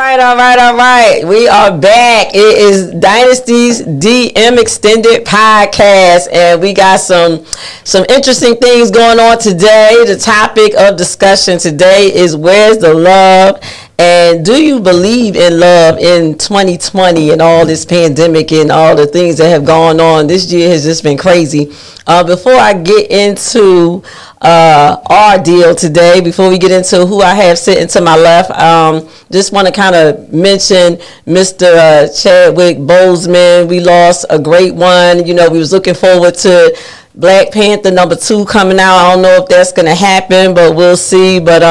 All right. We are back. It is Dynasty's DM Extended Podcast, and we got some interesting things going on today. The topic of discussion today is where's the love? And do you believe in love in 2020 and all this pandemic and all the things that have gone on? This year has just been crazy. Before I get into our deal today, before we get into who I have sitting to my left, just want to kind of mention Mr. Chadwick Boseman. We lost a great one. You know, we was looking forward to Black Panther #2 coming out. I don't know if that's going to happen, but we'll see. But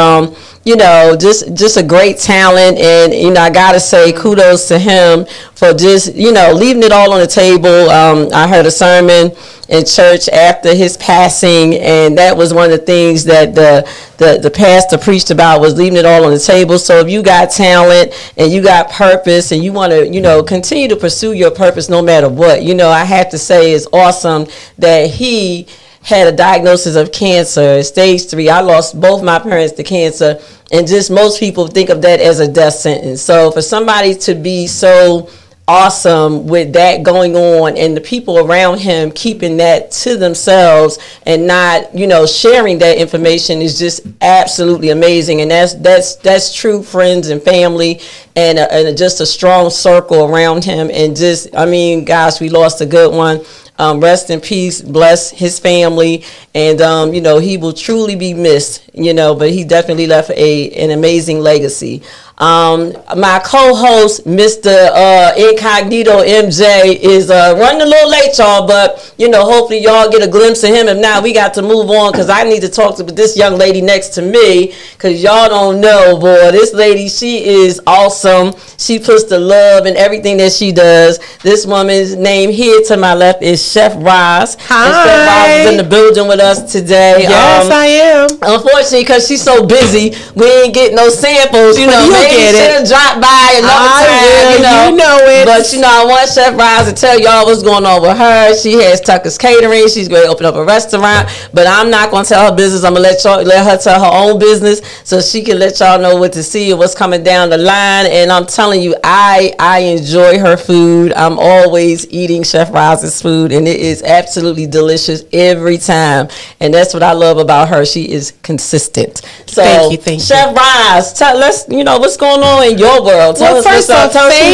you know, just a great talent, and you know, I gotta say kudos to him for just, you know, leaving it all on the table. I heard a sermon in church after his passing, and that was one of the things that the pastor preached about, was leaving it all on the table. So if you got talent and you got purpose and you want to, you know, continue to pursue your purpose no matter what, you know, I have to say it's awesome that he had a diagnosis of cancer, stage 3. I lost both my parents to cancer, and just most people think of that as a death sentence. So for somebody to be so awesome with that going on, and the people around him keeping that to themselves and not, you know, sharing that information, is just absolutely amazing. And that's true friends and family, and just a strong circle around him. And just, I mean, gosh, we lost a good one. Rest in peace, bless his family, and you know, he will truly be missed, you know, but he definitely left an amazing legacy. My co-host, Mr. Incognito MJ, is running a little late, y'all, but you know, hopefully y'all get a glimpse of him. If not, we got to move on, because I need to talk to this young lady next to me, because y'all don't know, boy, this lady, she is awesome. She puts the love in everything that she does. This woman's name here to my left is Chef Roz. Hi. And Chef Roz is in the building with us today. Yes, I am. Unfortunately, because she's so busy, we ain't get no samples, you know. She'll drop by another time, you know it. But you know, I want Chef Roz to tell y'all what's going on with her. She has Tucker's Catering. She's going to open up a restaurant, but I'm not going to tell her business. I'm going to let her tell her own business, so she can let y'all know what to see and what's coming down the line. And I'm telling you, I enjoy her food. I'm always eating Chef Roz's food, and it is absolutely delicious every time. And that's what I love about her. She is consistent. So, thank you. Chef Roz, tell us, you know, what's going on in your world. Tell us who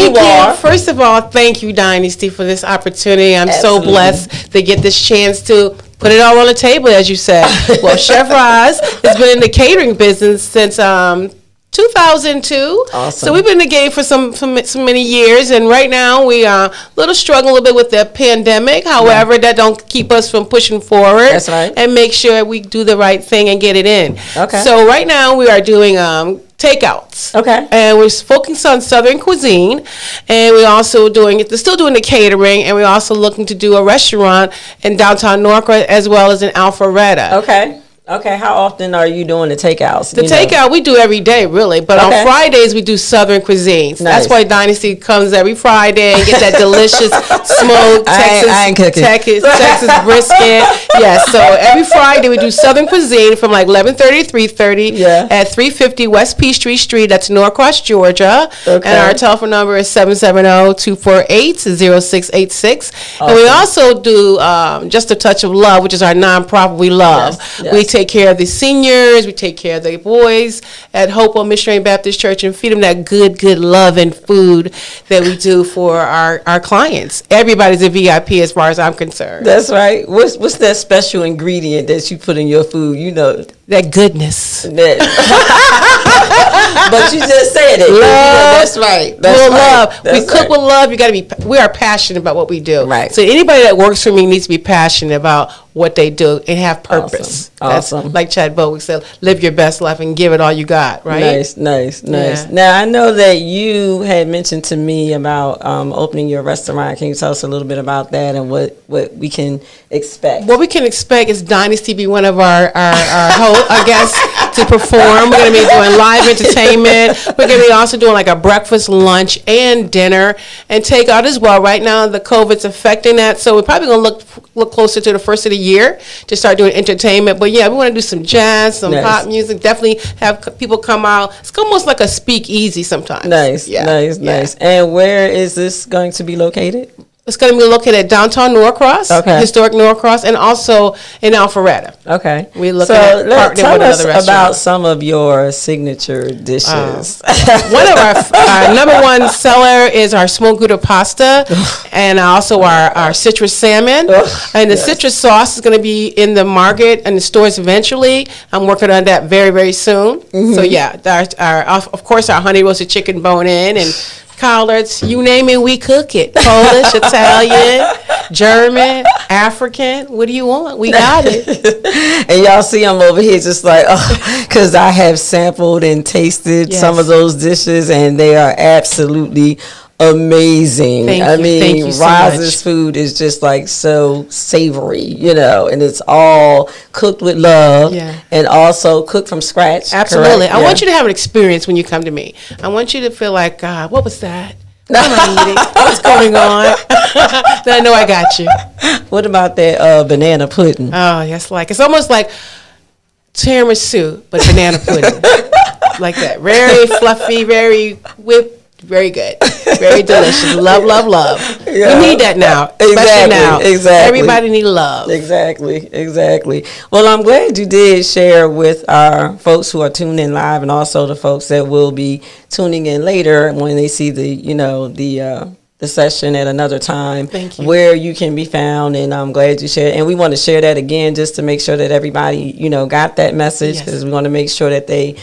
you are. First of all, thank you, Dynasty, for this opportunity. I'm so blessed to get this chance to put it all on the table, as you said. Well, Chef Roz has been in the catering business since 2002. Awesome. So we've been in the game for some many years, and right now we are a little struggling a little bit with the pandemic. However, that don't keep us from pushing forward. That's right. And make sure we do the right thing and get it in. Okay. So right now we are doing takeouts. Okay. And we're focused on Southern cuisine, and we're also still doing the catering, and we're also looking to do a restaurant in downtown Norcross as well as in Alpharetta. Okay. Okay, how often are you doing the takeouts? The takeout we do every day, really, but on Fridays we do Southern cuisines. Nice. That's why Dynasty comes every Friday and get that delicious smoked Texas brisket. Yes, so every Friday we do Southern cuisine from like 11:30 to 3:30 at 350 West Peachtree Street. That's Norcross, Georgia. Okay. And our telephone number is 770-248-0686. Awesome. And we also do Just a Touch of Love, which is our nonprofit we love. Yes. We take care of the seniors, we take care of the boys at Hopewell Missionary Baptist Church, and feed them that good love and food that we do for our clients. Everybody's a VIP as far as I'm concerned. That's right. What's that special ingredient that you put in your food? You know, that goodness. But you just said it. Love. That's right. That's right. Love. We cook with love. We are passionate about what we do. Right. So anybody that works for me needs to be passionate about what they do and have purpose. Awesome. That's like Chad Bowick said, live your best life and give it all you got, right? Nice. Yeah. Now, I know that you had mentioned to me about opening your restaurant. Can you tell us a little bit about that and what we can expect? What we can expect is Dynasty be one of our hosts. I guess, to perform. We're going to be doing live entertainment. We're going to be also doing like a breakfast, lunch, and dinner and takeout as well. Right now, the COVID's affecting that, so we're probably going to look closer to the first of the year to start doing entertainment. But yeah, we want to do some jazz, some pop music. Definitely have people come out. It's almost like a speakeasy sometimes. Nice. And where is this going to be located? It's going to be located at downtown Norcross, historic Norcross, and also in Alpharetta. Okay. We're looking at partnering with another restaurant. Tell us about some of your signature dishes. One of our number one seller is our smoked Gouda pasta, and also our citrus salmon. And the citrus sauce is going to be in the market and the stores eventually. I'm working on that very, very soon. So yeah, of course our honey roasted chicken bone-in and collards, you name it, we cook it. Polish, Italian, German, African. What do you want? We got it. And y'all see I'm over here just like, because I have sampled and tasted some of those dishes, and they are absolutely amazing. Thank you so Roz's food is just like so savory, and it's all cooked with love and also cooked from scratch. Absolutely. I want you to have an experience when you come to me. I want you to feel like, God, what was that? What am I eating? What's going on? Then I know I got you. What about that banana pudding? Oh, yes, it's almost like tiramisu, but banana pudding. Like that. Very fluffy, very whipped. Very good. Very delicious. Love, love, love. Yeah. We need that now. Especially now. Exactly. Everybody needs love. Exactly. Well, I'm glad you did share with our folks who are tuning in live, and also the folks that will be tuning in later when they see the session at another time. Thank you. Where you can be found, and I'm glad you shared. And we want to share that again just to make sure that everybody, got that message, because we want to make sure that they,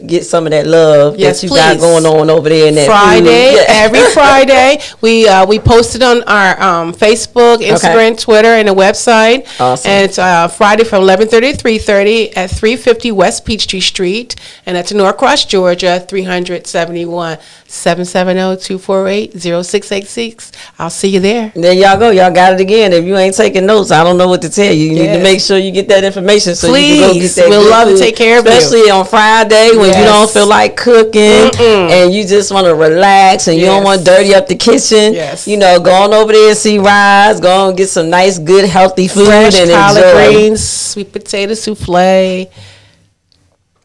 get some of that love that you got going on over there in that Friday. Every Friday, we post it on our Facebook, Instagram, Twitter, and the website. Awesome. And it's Friday from 11:30 to 3:30 at 350 West Peachtree Street, and that's in Norcross, Georgia, 371 770-248-0686. I'll see you there. There y'all go. Y'all got it again. If you ain't taking notes, I don't know what to tell you. You need to make sure you get that information so you can go get that. We'll love to take care of you. Especially on Friday when you don't feel like cooking and you just want to relax and you don't want to dirty up the kitchen. Go on over there and see Roz. Go and get some nice, good, healthy food. Fresh and collard enjoy. Greens, sweet potato souffle.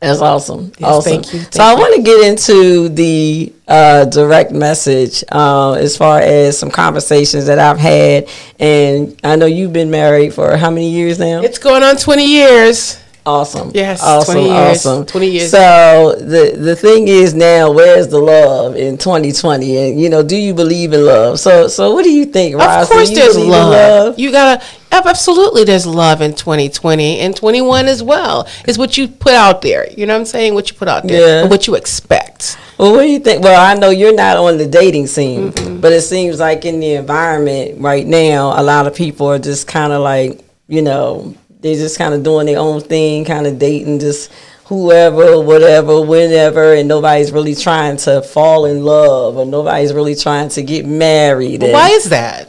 That's awesome. Yes, awesome. Thank you. So I want to get into the direct message as far as some conversations that I've had. And I know you've been married for how many years now? It's going on 20 years. Awesome. Yes, awesome, 20 years. Awesome. 20 years. So the thing is now, where's the love in 2020? And, do you believe in love? So what do you think, Roz? Of course there's love. You got to, absolutely there's love in 2020 and 21 as well. It's what you put out there. You know what I'm saying? What you put out there and what you expect. Well, what do you think? Well, I know you're not on the dating scene, but it seems like in the environment right now, a lot of people are just kind of like, they're just kind of doing their own thing, kind of dating just whoever, whatever, whenever, and nobody's really trying to fall in love, or nobody's really trying to get married. Why is that?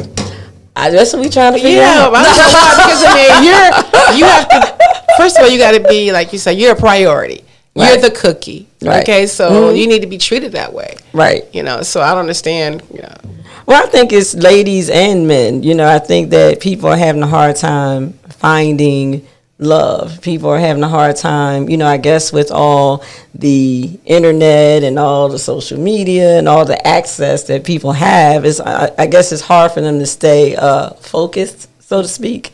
That's what we trying to figure out. I don't know why, because you have to. First of all, you got to be, like you said, you're a priority. Right. You're the cookie. Right. Okay, so you need to be treated that way. Right. So I don't understand. Well, I think it's ladies and men. I think that people are having a hard time finding love. People are having a hard time, I guess with all the internet and all the social media and all the access that people have, I guess it's hard for them to stay focused, so to speak.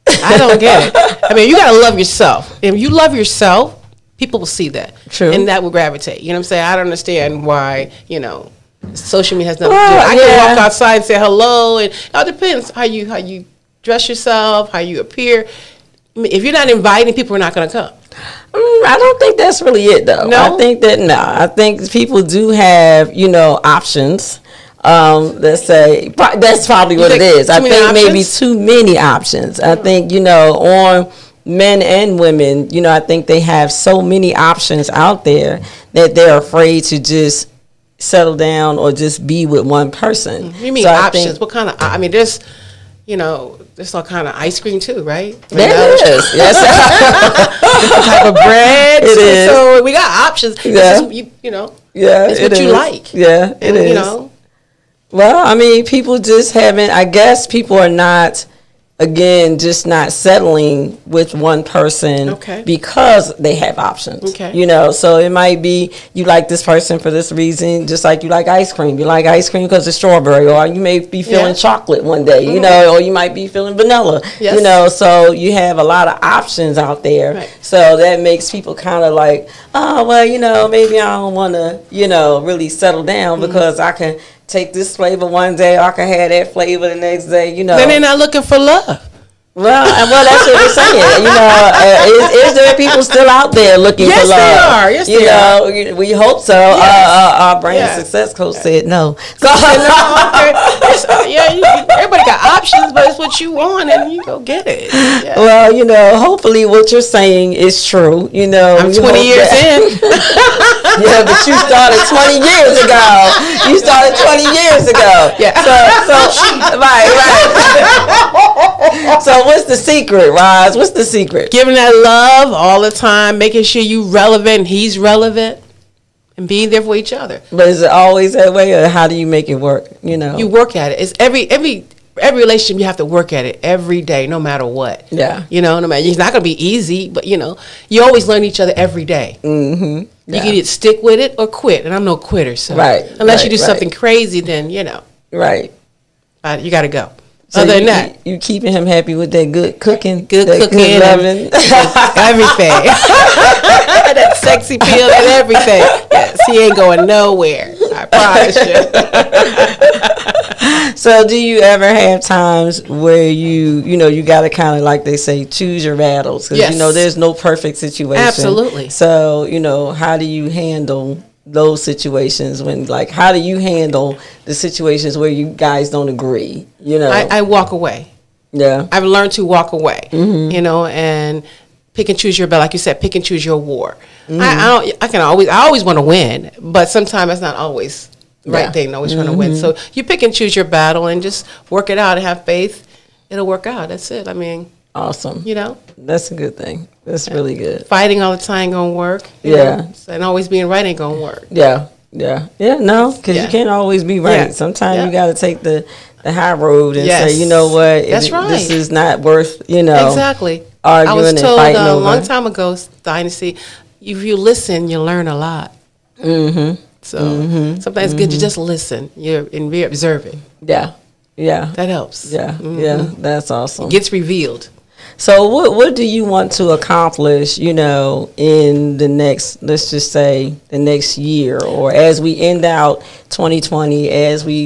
I don't get it. You got to love yourself. If you love yourself, people will see that. True. And that will gravitate. You know what I'm saying? I don't understand why, social media has nothing to do. I can walk outside and say hello, and it all depends how you dress yourself, how you appear. If you're not inviting, people are not going to come. I don't think that's really it, though. No? I think people do have, options. Let's say that's probably what it is. I think maybe too many options. I think, on men and women, I think they have so many options out there that they're afraid to just settle down or just be with one person. You mean options? What kind of? There's you know, there's all kind of ice cream too, right? There is. Yes. Different type of bread. It is. So we got options. Yeah. Just, you know. Yeah. It's what you like. Yeah. It is. You know. Well, I mean, people just haven't. I guess people are not. Again, just not settling with one person because they have options. Okay. You know, so it might be you like this person for this reason, just like you like ice cream. You like ice cream because it's strawberry, or you may be feeling chocolate one day, you know, or you might be feeling vanilla, you know, so you have a lot of options out there. Right. So that makes people kind of like, oh, well, you know, maybe I don't want to, you know, really settle down because I can take this flavor one day, I can have that flavor the next day, you know. Then they're not looking for love. Well, that's what we're saying. You know, is there people still out there looking for love? Yes, they are. Yes, they are. You know, we hope so. Yes. Our brand success coach said no. Everybody got options, but it's what you want, and you go get it. Yeah. Well, you know, hopefully what you're saying is true. You know, I'm 20 years in. Yeah, but you started 20 years ago. You started 20 years ago. Yeah. So right. So what's the secret, Roz? What's the secret? Giving that love all the time, making sure you relevant, he's relevant, and being there for each other. But is it always that way, or how do you make it work? You know, you work at it. It's every relationship you have to work at it every day, no matter what. Yeah. You know, no matter, it's not going to be easy, but you know, you always learn each other every day. Mm-hmm. You can either stick with it or quit, and I'm no quitter. So unless you do something crazy, then you know. Right. You got to go. So other than that, you keeping him happy with that good cooking, good loving, everything, that sexy peel and everything. Yes, he ain't going nowhere. I promise you. So, do you ever have times where you know, you got to kind of, like they say, choose your battles? Because you know, there's no perfect situation. Absolutely. So, you know, how do you handle those situations when, like, how do you handle the situations where you guys don't agree? You know, I walk away. Yeah, I've learned to walk away. Mm-hmm. You know, and pick and choose your battle, like you said, pick and choose your war. Mm-hmm. I always want to win, but sometimes it's not always the right thing. Always want to win. So you pick and choose your battle and just work it out and have faith. It'll work out. That's it. I mean, awesome. You know, that's a good thing. That's really good. Fighting all the time ain't gonna work. You know? And always being right ain't gonna work. Yeah. No, because you can't always be right. Sometimes you got to take the high road and say, you know what, that's right. This is not worth, you know, exactly. Arguing I was told and a long time ago, Dynasty, if you listen, you learn a lot. Mm-hmm. So sometimes it's good to just listen. You're observing. Yeah. That helps. Yeah. Yeah. That's awesome. It gets revealed. So what do you want to accomplish, you know, in the next, let's just say the next year, or as we end out 2020,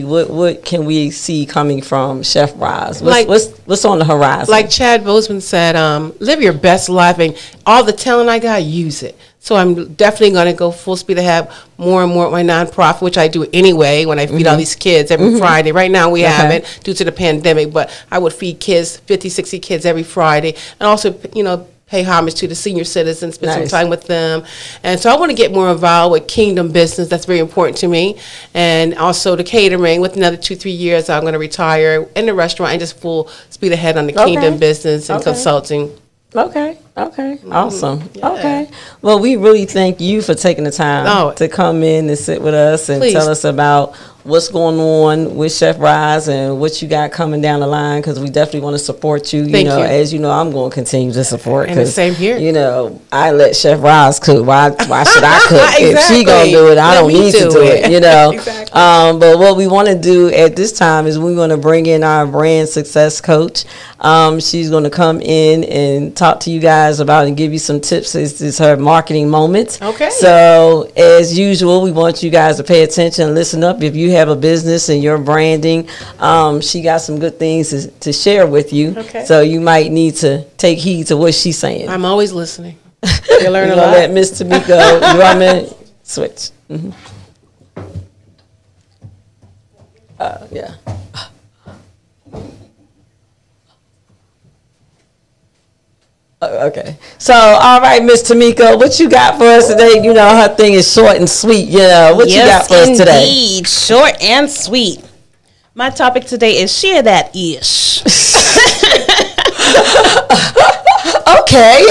what can we see coming from Chef Roz? What's on the horizon? Like Chad Boseman said, live your best life, and all the talent I got, use it. So I'm definitely going to go full speed ahead more and more at my nonprofit, which I do anyway when I feed all these kids every Friday. Right now we haven't due to the pandemic, but I would feed kids, 50, 60 kids every Friday. And also, you know, pay homage to the senior citizens, spend some time with them. And so I want to get more involved with Kingdom business. That's very important to me. And also the catering. With another 2-3 years, I'm going to retire in the restaurant and just full speed ahead on the Kingdom business and consulting. Okay. Awesome. Yeah. Okay. Well, we really thank you for taking the time to come in and sit with us and tell us about what's going on with Chef Roz and what you got coming down the line, because we definitely want to support you. You know, as you know, I'm going to continue to support. And the same here. You know, I let Chef Roz cook. Why should I cook? If she going to do it, I don't need to do it. You know. But what we want to do at this time is we want to bring in our brand success coach. She's going to come in and talk to you guys about and give you some tips. This is her marketing moment. Okay. So as usual, we want you guys to pay attention and listen up. If you have a business and you're branding, she got some good things to share with you. Okay. So you might need to take heed to what she's saying. I'm always listening. You learn a lot. Let Miss Tamiko, you want me switch? Mm-hmm. Yeah. Okay. So, all right, Miss Tamiko, what you got for us today? You know, her thing is short and sweet. You know, what you got for us today? Indeed, short and sweet. My topic today is share that ish. Okay.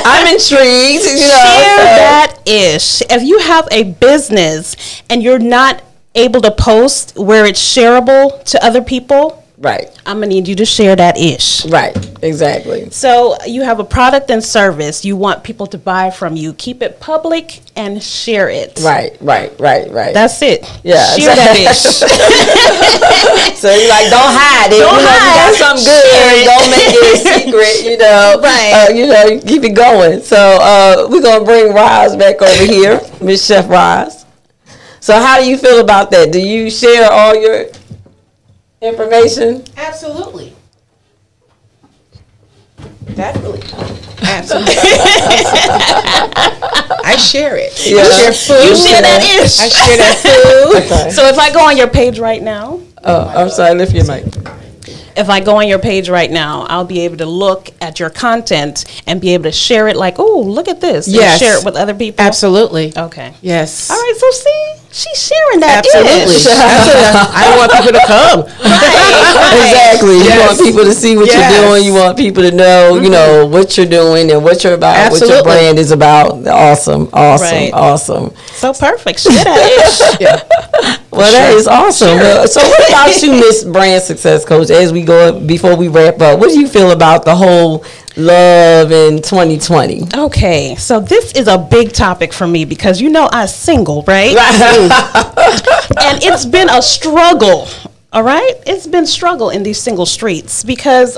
I'm intrigued. Share that ish. If you have a business and you're not able to post where it's shareable to other people, right, I'm gonna need you to share that ish. Right, exactly. So you have a product and service, you want people to buy from you, keep it public and share it. Right. That's it. Yeah. Share that ish. So you're like, don't hide it. Don't hide. You got something good, don't make it a secret, Right. Keep it going. So we're gonna bring Roz back over here, Miss Chef Roz. So how do you feel about that? Do you share all your information? Absolutely. Definitely. Absolutely. I share it. Yeah. I share food. You share that ish. I share that food. Okay. So if I go on your page right now. Oh, I'm sorry, lift your mic. If I go on your page right now, I'll be able to look at your content and be able to share it like, oh, look at this. Yes. And share it with other people. Absolutely. Okay. Yes. All right, so see, she's sharing that Absolutely. ish. I want people to come. Right. Exactly. Yes. You want people to see what Yes. you're doing. You want people to know, what you're doing and what you're about, Absolutely. what your brand is about. Awesome. Right. Awesome. So perfect. Share that ish. Yeah. Well, that is awesome. So what about you, Miss Brand Success Coach, as we go, before we wrap up, what do you feel about the whole love in 2020? Okay, so this is a big topic for me because I'm single, right? And it's been a struggle, all right? It's been struggle in these single streets because,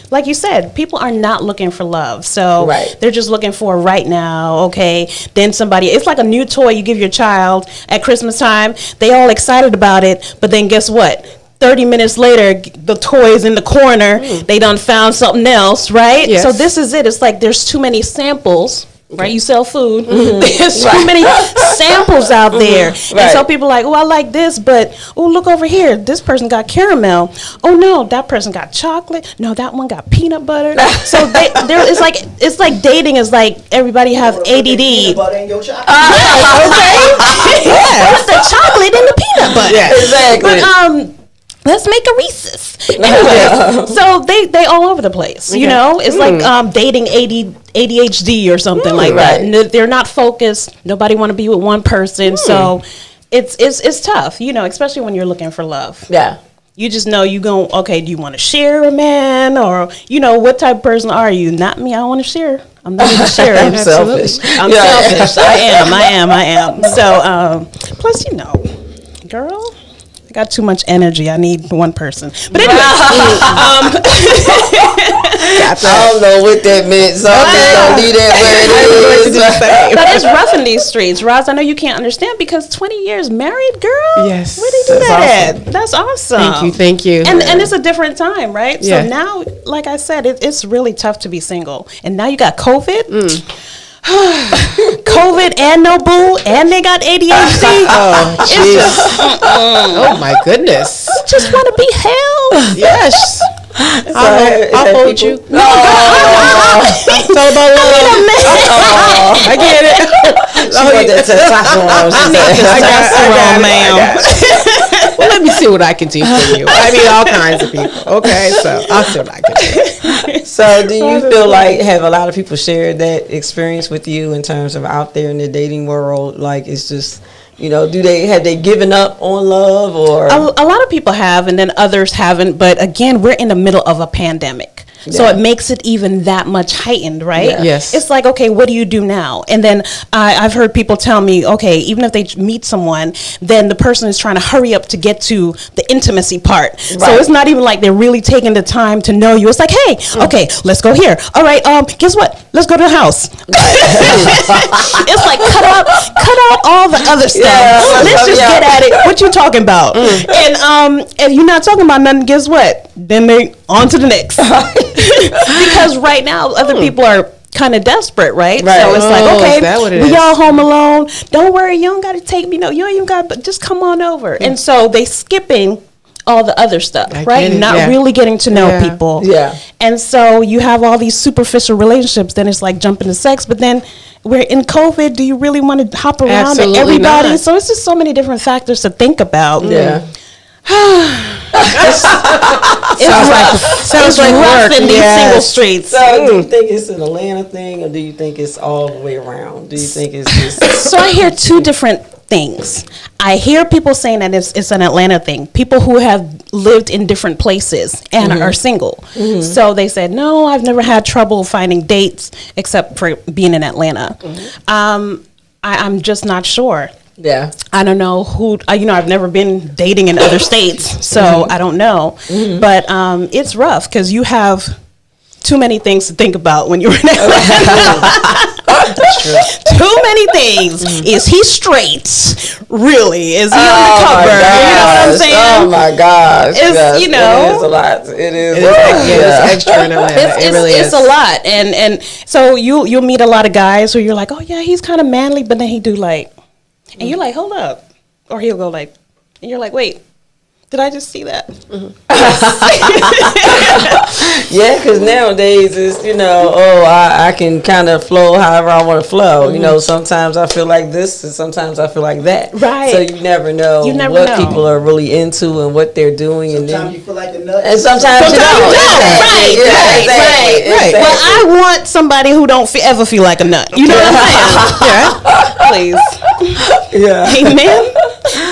like you said, people are not looking for love. So they're just looking for right now, okay? Then it's like a new toy you give your child at Christmas time. They all excited about it, but then guess what? 30 minutes later, the toy's in the corner. They done found something else, right? Yes. So this is it. It's like there's too many samples, right? You sell food. There's too many samples out there. And so people are like, oh, I like this, but, oh, look over here. This person got caramel. Oh, no, that person got chocolate. No, that one got peanut butter. So it's like dating is like everybody have ADD. Peanut butter in your chocolate. What's the chocolate and the peanut butter? Yeah, exactly. But, let's make a Reese's. Anyway, so they all over the place. It's like dating ADHD or something like that. And they're not focused. Nobody want to be with one person. So it's tough. Especially when you're looking for love. Yeah. You just know okay, do you want to share a man or what type of person are you? Not me. I want to share. I'm not going to share. I'm selfish. I'm selfish. I am. So plus girl, got too much energy. I need one person. But anyway, I don't know what that meant, so I'm just gonna leave that where it is. But it's rough in these streets, Roz. I know you can't understand because 20 years married, girl. Yes, where did you do that at? That's awesome. Thank you. And it's a different time, right? Yeah. So now, like I said, it's really tough to be single. And now you got COVID. COVID and no boo, and they got ADHD. Oh my goodness! I just want to be held. Yes. I'll hold you. No. It's all about love. I get it. I got Well, let me see what I can do for you. I mean, all kinds of people. Okay, so I'll see what I can do. So do you feel like have a lot of people shared that experience with you in terms of out there in the dating world? Like it's just, have they given up on love or? A lot of people have and then others haven't. But again, we're in the middle of a pandemic. So it makes it even that much heightened, right? Yeah. Yes. It's like, okay, what do you do now? And then I've heard people tell me, okay, even if they meet someone, then the person is trying to hurry up to get to the intimacy part. Right. So it's not even like they're really taking the time to know you. It's like, hey, okay, let's go here. All right, guess what? Let's go to the house. It's like cut out all the other stuff. Yeah, let's just get at it. What you talking about? And if you're not talking about nothing, guess what? Then they on to the next. Because right now other people are kind of desperate, right? So it's like, okay, we all home alone. Don't worry, you don't got to take me. No, you ain't even got. But just come on over. And so they skipping all the other stuff, right? Not really getting to know people. Yeah. And so you have all these superficial relationships. Then it's like jumping to sex. But then we're in COVID. Do you really want to hop around to everybody? Not. So it's just so many different factors to think about. Yeah. Sounds like rough in these single streets. So, do you think it's an Atlanta thing, or do you think it's all the way around? Do you think it's just? So I hear two different things. I hear people saying that it's an Atlanta thing. People who have lived in different places and are single. So they said, no, I've never had trouble finding dates except for being in Atlanta. I'm just not sure. Yeah. I don't know who, I've never been dating in other states, so I don't know. But it's rough because you have too many things to think about when you're in Atlanta. Too many things. Is he straight? Really? Is he undercover? You know what I'm saying? Oh my gosh! It's, it is a lot. It's extra in Atlanta. It really is. It's a lot, and so you'll meet a lot of guys who you're like, oh yeah, he's kind of manly, but then he do like, and you're like, hold up, or he'll go like, and you're like, wait. Did I just see that? Yeah, because nowadays it's, I can kind of flow however I want to flow. Sometimes I feel like this and sometimes I feel like that. Right. So you never know people are really into and what they're doing. Sometimes you feel like a nut. And sometimes you don't. Right. Well, I want somebody who don't ever feel like a nut. You know what I'm saying? Please. Yeah. Amen.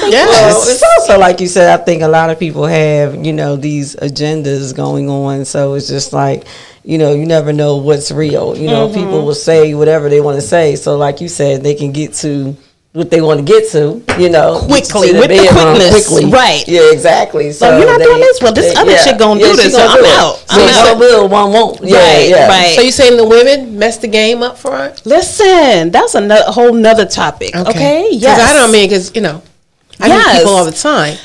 Yes. Well, it's also like you said, I think a lot of people have, these agendas going on. So it's just like, you never know what's real. People will say whatever they want to say. So like you said, they can get to what they want to get to, quickly, with the quickness. Quickly. Right. Yeah, exactly. So you're not doing this? Well, this other chick gonna do this, so I'm out. One will, one won't. Right. So you saying the women mess the game up for it? Listen, that's a whole nother topic. Okay. Yes. Because I don't mean, I meet people all the time.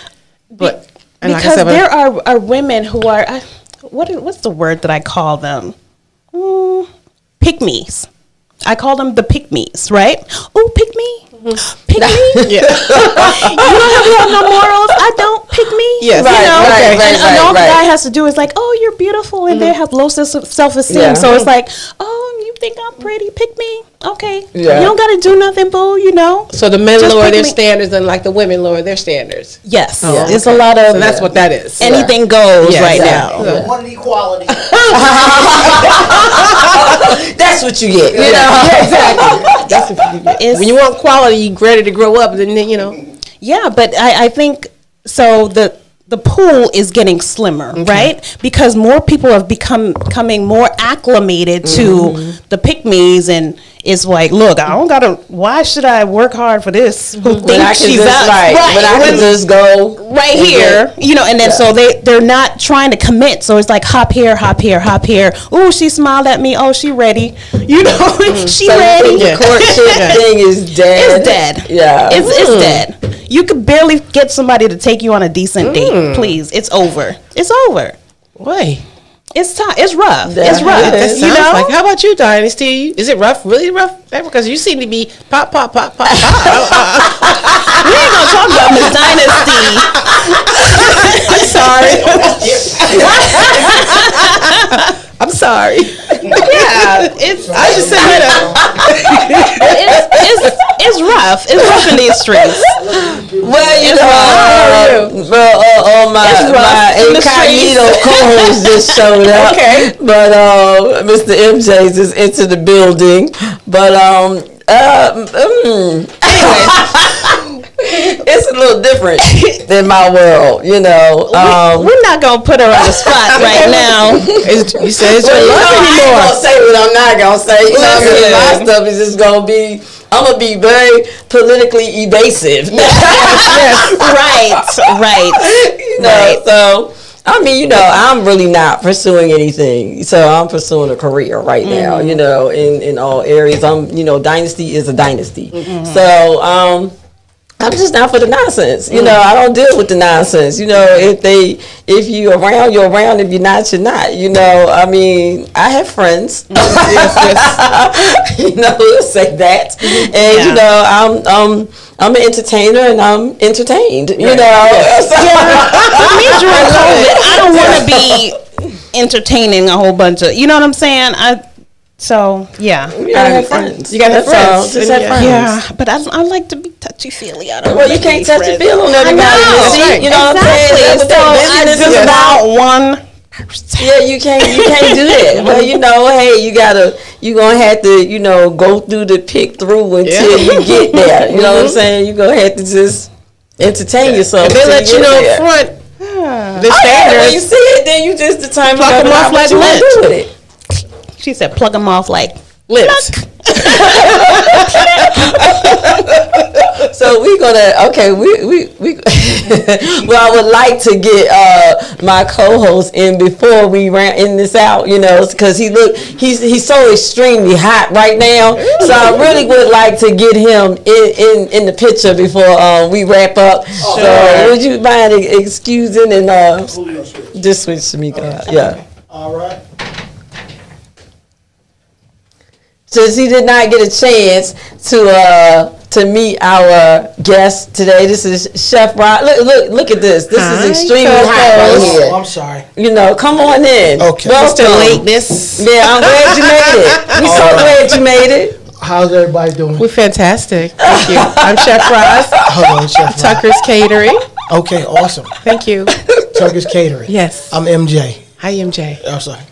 But because there are women who are, what's the word that I call them? Pygmies. I call them the Pygmies, right? Oh, pick me. Pick me? Yeah. You have no morals. I don't pick me. Yes. And all the guy has to do is like, oh, you're beautiful, and they have low self-esteem. Yeah. So it's like, oh, you think I'm pretty? Pick me. Okay. Yeah. You don't got to do nothing, boo. So the men lower their standards, and like the women lower their standards. Yes. Oh, it's a lot of. So that's what that is. Anything goes right now. One equality. That's what you get. Yeah, exactly. That's what you get. When you want quality, you ready to grow up, then Yeah, but I think so. The pool is getting slimmer, right? Because more people have becoming more acclimated to the Pygmies, and it's like, look, I don't gotta. Why should I work hard for this? Who thinks she's out? Right. When I can just go right here, and then so they're not trying to commit. So it's like hop here, hop here, hop here. Ooh, she smiled at me. Oh, she ready. She ready. The courtship thing is dead. It's dead. Yeah, it's dead. You could barely get somebody to take you on a decent date. Please, it's over. It's over. Why? It's tough. It's rough. It's rough. That sounds like. How about you, Dynasty? Is it rough? Really rough? Because you seem to be pop. We ain't gonna talk about Miss Dynasty. I'm sorry. I'm sorry. Yeah, I just said it's rough. It's rough in these streets. Well, my incognito co-host just showed up. Okay, but Mr. MJ's is into the building. But anyway. It's a little different than my world, We're not gonna put her on the spot right now. You said it's your love anymore. I'm gonna say what I'm not gonna say. My stuff is just gonna be. I'm gonna be very politically evasive. Yes. Right. So. I mean, I'm really not pursuing anything. So I'm pursuing a career right now, in all areas. Dynasty is a dynasty. So, I'm just not for the nonsense. I don't deal with the nonsense. If you're around, you're around. If you're not, you're not. I mean, I have friends. Yes. Say that. And I'm an entertainer, and I'm entertained. For me during COVID, I don't want to be entertaining a whole bunch of. You know what I'm saying? So yeah, you gotta have friends. You gotta have friends. Just have friends. Yeah, but I like to be touchy feely. I don't. Well, you can't touch and feel on everybody. That's right. You know exactly. what I'm saying? So I just about one. Yeah, you can't do that. Well, hey, you gonna have to, go through the pick through until you get there. You know what I'm saying? You gonna have to just entertain yourself. If they let you know up front. The standards. When you see it, then you just determine Pluck them off like what you want to do with it. She said, "Plug them off like lips." So we well, I would like to get my co-host in before we in this out, because he's so extremely hot right now. So I really would like to get him in the picture before we wrap up. Sure. So would you mind excusing and just switch to me, yeah. All right. Since he did not get a chance to meet our guest today, this is Chef Rod. Look at this. This is extremely hot right here. Oh, I'm sorry. Come on in. Okay. Mr. Lateness. Yeah, I'm glad you made it. We're so glad you made it. How's everybody doing? We're fantastic. Thank you. I'm Chef Roz. Hello, Chef Roz. Tucker's Catering. Okay, awesome. Thank you. Tucker's Catering. Yes. I'm MJ. Hi, MJ. I'm sorry.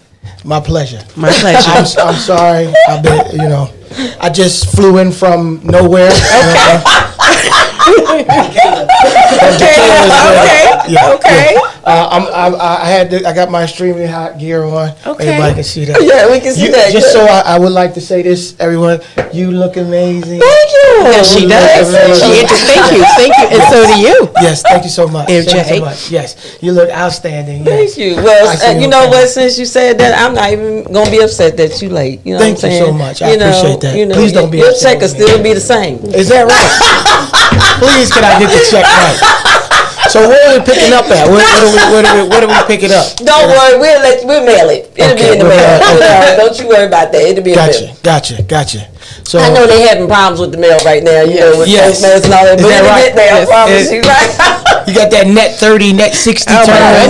My pleasure. My pleasure. I'm sorry. I've been, I just flew in from nowhere. Okay. Okay. I got my extremely hot gear on. Okay. Everybody can see that. Yeah, we can see that. Just so I would like to say this, everyone. You look amazing. Thank you. Yes, she does. Thank you. And so do you. Yes, thank you so much. MJ. Thank you so much. Yes, you look outstanding. Yes. Thank you. Well, you know what? Since you said that, I'm not even gonna be upset that you late. You know Thank what I'm you saying? so much. I appreciate that. Please don't be your upset check will with me. still be the same. Is that right? Please, can I get the check right? So where are we picking up at? What are we picking up? Don't worry, we'll mail it. It'll be in the mail. Okay. Don't you worry about that. It'll be in the mail. Gotcha. So I know they having problems with the mail right now. With yes. postmates and all that. But it'll get there. I promise you. Right? You got that net 30, net 60 Oh my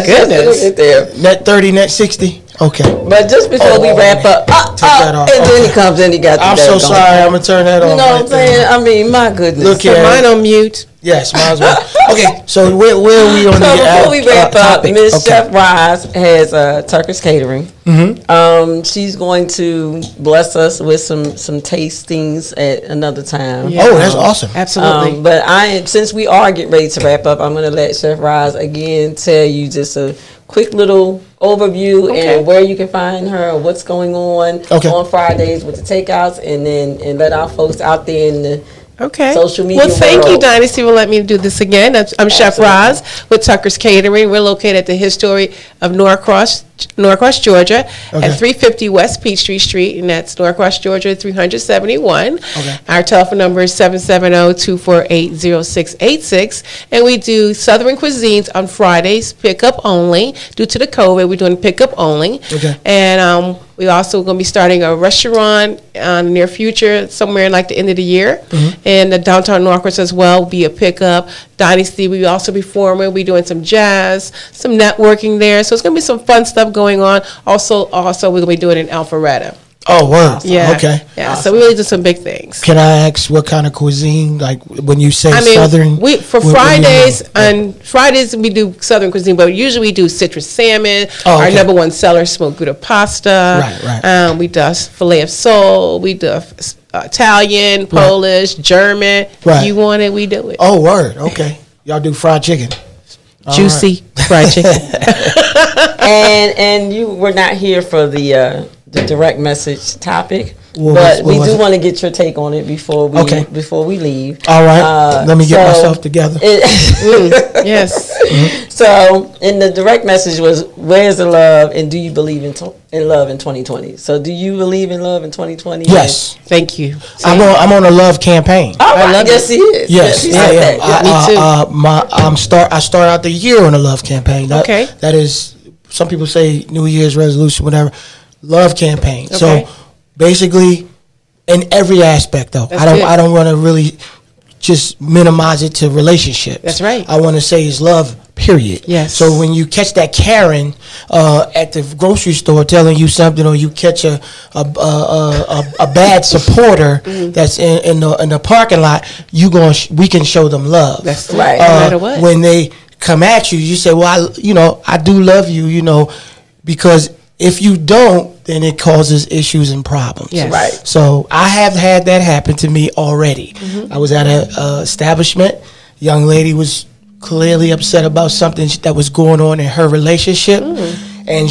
goodness. It'll get there. Net 30, net 60. Okay. But just before we wrap up, that off. and then he comes in, he got the I'm so sorry. I'm gonna turn that off. You know what I'm saying? I mean, my goodness. Look Put here. mine on mute. Yes, might as well. Okay, so where are we on the before we wrap up, topic? Miss Chef Roz has Tucker's Catering. Mm-hmm. She's going to bless us with some tastings at another time. Yeah. Oh, that's awesome. Absolutely. But since we are getting ready to wrap up, I'm going to let Chef Roz again tell you just a quick little overview and where you can find her, what's going on Fridays with the takeouts, and let our folks out there in the social media Well, thank world. you, Dynasty, for letting me do this again. I'm Chef Roz with Tucker's Catering. We're located at the history of Norcross, Georgia, at 350 West Peachtree Street, and that's Norcross, Georgia, 371. Our telephone number is 770-248-0686, and we do Southern cuisines on Fridays, pickup only. Due to the COVID, we're doing pickup only. And we also going to be starting a restaurant in the near future, somewhere in like the end of the year. And the downtown Norcross as well will be a pickup. Dynasty, we also be performing. We're doing some jazz, some networking there. So it's going to be some fun stuff going on. Also we're going to be doing it in Alpharetta. Oh, wow. Yeah. Okay. Yeah, so we really do some big things. Can I ask what kind of cuisine, like when you say Southern? Fridays, on Fridays we do Southern cuisine, but usually we do citrus salmon. Our number one seller is smoked Gouda pasta. Right. We do filet of sole. We do Italian, Polish, German. If you want it, we do it. Oh, word. Okay. Y'all do fried chicken. Juicy fried chicken. and you were not here for the direct message topic, but we do want to get your take on it before we leave. All right, let me get myself together. Yes. So, in the direct message was, "Where's the love, and do you believe in love in 2020?" So, do you believe in love in 2020? Yes. Thank you. I'm on a love campaign. I love yes, he is. Yes, he I am. Me too. I start out the year on a love campaign. That is, some people say New Year's resolution, whatever. Love campaign. So basically, in every aspect, though, I don't want to really just minimize it to relationship. That's right. I want to say is love, period. Yes. So when you catch that Karen at the grocery store telling you something, or you catch a bad supporter that's in the parking lot, we can show them love. That's right. No matter what. When they come at you, you say, well, I do love you, because if you don't, then it causes issues and problems. Yes. Right. So I have had that happen to me already. I was at a establishment. Young lady was clearly upset about something that was going on in her relationship. And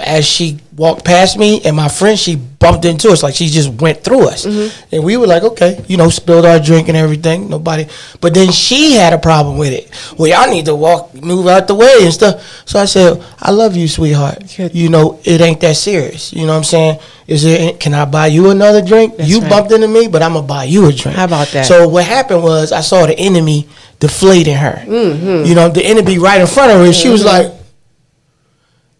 as she walked past me and my friend, she bumped into us, like she just went through us. And we were like, okay, spilled our drink and everything. Nobody. But then she had a problem with it. Well, y'all need to move out the way and stuff. So I said, I love you, sweetheart. It ain't that serious. You know what I'm saying? Can I buy you another drink? That's you right. bumped into me, but I'm going to buy you a drink. How about that? So what happened was I saw the enemy deflating her. The enemy right in front of her. And she was like,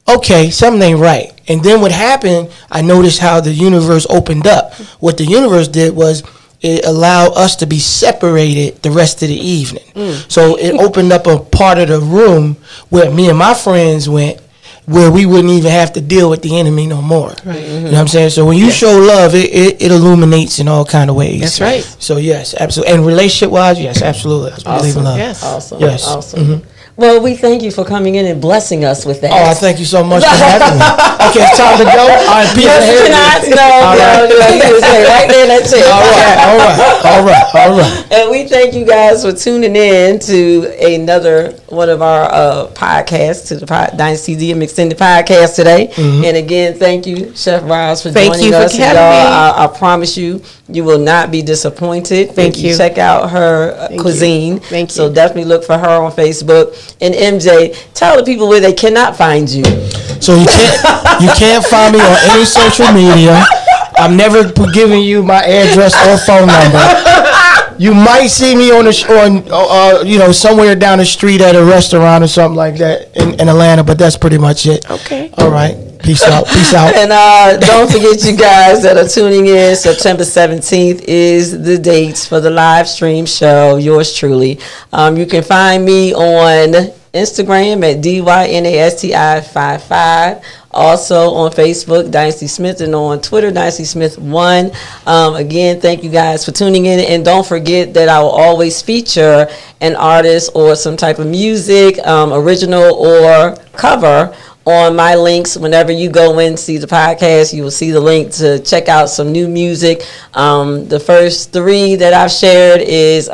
okay, something ain't right. And then what happened, I noticed how the universe opened up. What the universe did was it allowed us to be separated the rest of the evening. So it opened up a part of the room where me and my friends went, where we wouldn't even have to deal with the enemy no more. Right. You know what I'm saying? So when you show love, it illuminates in all kind of ways. That's right. So yes, absolutely. And relationship-wise, yes, absolutely. I believe in love. Yes. Awesome. Yes. Awesome. Well, we thank you for coming in and blessing us with that. Oh, I thank you so much for having me. Okay, it's time to go. All right, Peter. Right there, that's it. All right. And we thank you guys for tuning in to another one of our podcasts, to the Dynasty DM Extended Podcast today. And again, thank you, Chef Roz, for joining us. Thank you for having me. I promise you will not be disappointed. Thank you. Check out her cuisine. Thank you. So definitely look for her on Facebook. And MJ, tell the people where they cannot find you. So you can't find me on any social media. I'm never giving you my address or phone number. You might see me on somewhere down the street at a restaurant or something like that in Atlanta, but that's pretty much it. Okay. All right. Peace out. Peace out. And don't forget, you guys that are tuning in, September 17th is the dates for the live stream show. Yours truly. You can find me on Instagram at DYNASTI55. Also on Facebook, Dynasty Smith, and on Twitter, Dynasty Smith 1. Again, thank you guys for tuning in, and don't forget that I will always feature an artist or some type of music, original or cover, on my links. Whenever you go in, see the podcast, you will see the link to check out some new music. The first 3 that I've shared is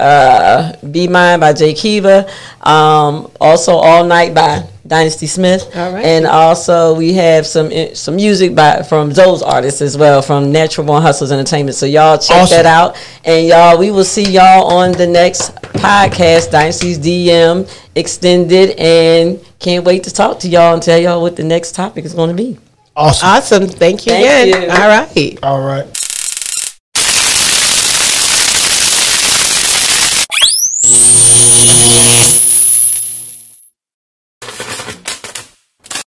Be Mine by Jay Kiva, also All Night by Dynasty Smith. All right. And also we have some music from those artists as well, from Natural Born Hustlers Entertainment. So y'all check that out. And y'all, we will see y'all on the next podcast, Dynasty's DM Extended, and can't wait to talk to y'all and tell y'all what the next topic is going to be. Awesome. Thank you again. You. All right. All right.